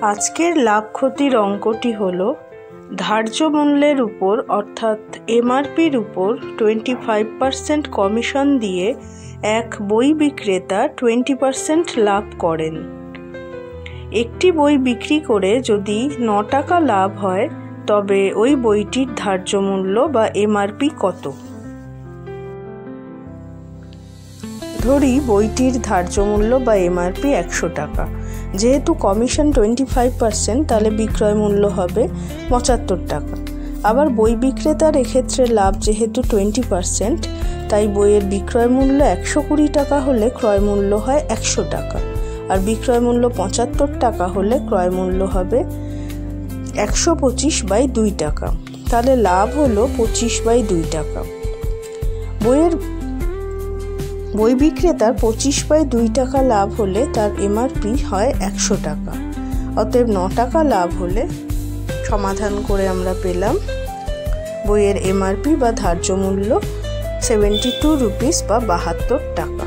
আজকের লাভ ক্ষতির অঙ্কটি হলো ধার্য মূল্যের উপর অর্থাৎ এমআরপির উপর 25% কমিশন দিয়ে এক বই বিক্রেতা 20% লাভ করেন। একটি বই বিক্রি করে যদি 9 টাকা লাভ হয় তবে ওই বইটির ধার্য মূল্য বা এমআরপি কত? ধরি বইটির ধার্য মূল্য বা এমআরপি 100 টাকা। যেহেতু কমিশন 25%, তাহলে বিক্রয় মূল্য হবে 75 টাকা। আবার বই বিক্রেতার এক্ষেত্রে লাভ যেহেতু 20%, তাই বইয়ের বিক্রয় মূল্য 120 টাকা হলে ক্রয় মূল্য হয় 100 টাকা। আর বিক্রয় মূল্য 75 টাকা হলে ক্রয় মূল্য হবে 125/2 টাকা। তাহলে লাভ হলো 25/2 টাকা। বই বিক্রেতার 25/2 টাকা লাভ হলে তার এমআরপি হয় 100 টাকা। অতএব 9 টাকা লাভ হলে সমাধান করে আমরা পেলাম বইয়ের এমআরপি বা ধার্য মূল্য 72 রুপিস বা 72 টাকা।